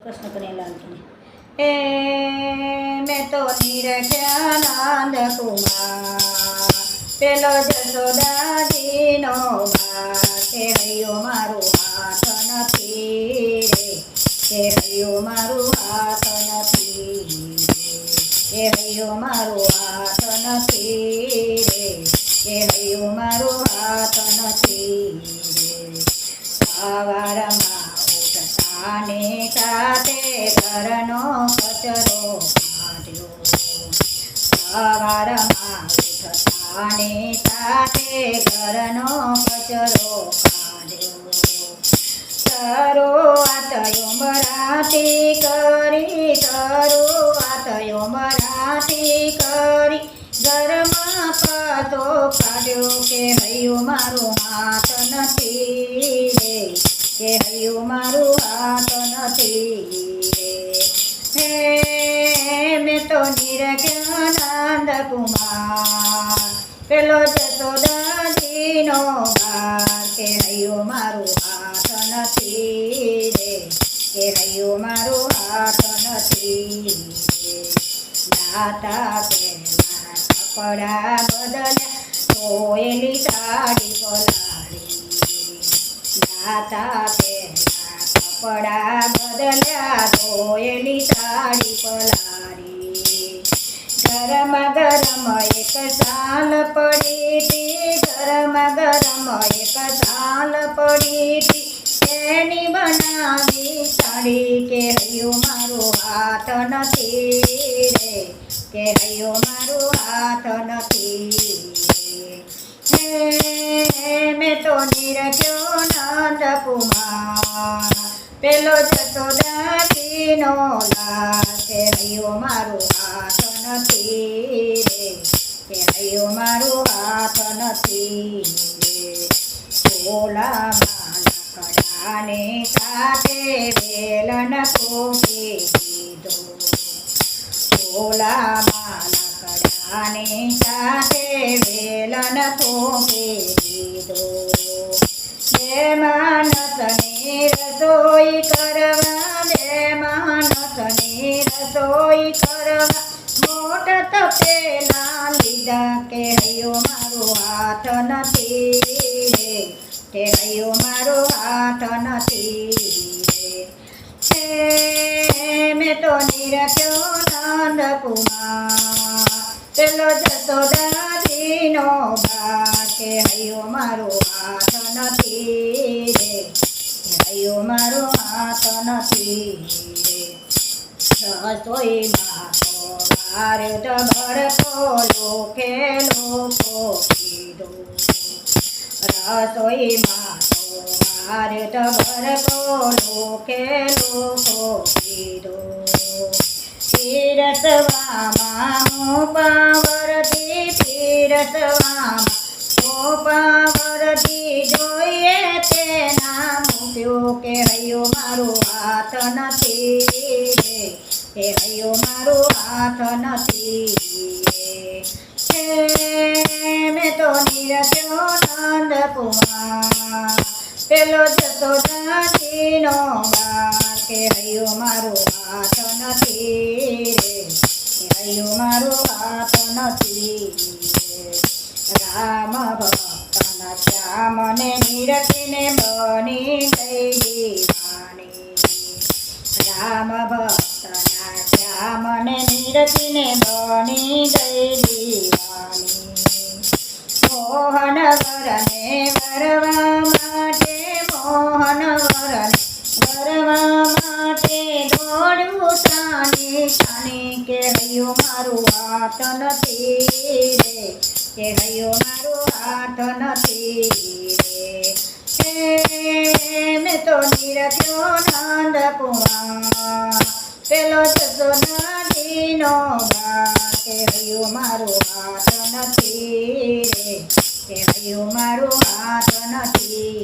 કૃષ્ણ કનૈયાલાલ કી હે મેં તો નિરખ્યાનંદ કુમાર પેલો જશોદાજીનો બાર કે હૈયો મારું હાથ નથી રે કે હૈયો મારું હાથ નથી કે હૈયો મારું હાથ નથી રે કે હૈયો મારું હાથ નથી રે સવારમાં ઉઠતાને સાથે ઘરનો કચરો કાઢ્યો સવારમાં ઉઠતાને સાથે ઘરનો કચરો કાઢ્યો શરૂઆત ઉમરાથી કરી ઘરમાં પતો કાઢ્યો કે હૈયું મારું હાથ નથી રે કે હૈયું મારું હાથ નથી રે હે મેં તો નિરખ્યાનંદ કુમાર પેલો જશોદાજીનો બાર કે હૈયું મારું હાથ નથી રે કે હૈયું મારું હાથ નથી રે દાતા પહેલા કપડા બદલ્યા ધોયેલી સાડી પલાળી દાતા પહેલા કપડા બદલ્યા ધોયેલી સાડી પલાળી ગરમા ગરમ એક સાલ પડી હતી ગરમા ગરમ એક સાલ પડી હતી એની બનાવી સાડી કે હૈયું મારું હાથ નથી રે કે હૈયું મારું હાથ નથી રે મેં તો નિરખ્યો નંદ કુમાર પેલો જશોદાજીનો લાલ કે હૈયું મારું હાથ નથી રે કે હૈયું મારું હાથ નથી રે ચોલામાં કડાને સાથે વેલણ કોપી દીધો ચોલામાં કડાને સાથે વેલણ કોપી દીધો બે માણસની રસોઈ કરવા મોટ તપેલા લીધા કે હૈયું મારું હાથ નથી રે કે હૈયું મારું હાથ નથી રે મેં તો નિરખ્યો નંદ કુમાર પેલો જશોદાજીનો બાર કે હૈયું મારું હાથ નથી રે કે હૈયું મારું હાથ નથી રે રસોઈમાં વાર્યો તો ભરતો લોકે લોકો કીધો રસોઈમાં વાર્યો તો ભરતો લોકે લોકો કીધો પીરસવામાં હું પાવરથી જોઈએ તેના મૂક્યો કે હૈયું મારું હાથ નથી રે કે હૈયું મારું હાથ નથી રે મેં તો નિરખ્યો નંદ કુમાર પેલો જશોદાજીનો બાર કે હૈયું મારું હાથ નથી રે કે હૈયું મારું હાથ નથી રે રામ ભક્તના શ્યામને નિરખીને બની ગઈ દીવાની રામ ભક્તના શ્યામને નિરખીને બની ગઈ દીવાની મોહન વરને વરવા માટે દોડ્યું તાની કે હૈયું મારું હાથ નથી રે કે હૈયું મારું હાથ નથી રે મેં તો નિરખ્યો નંદ કુમાર પેલો જશોદાજીનો બાર કે હૈયું મારું હાથ નથી રે કે હૈયું મારું હાથ નથી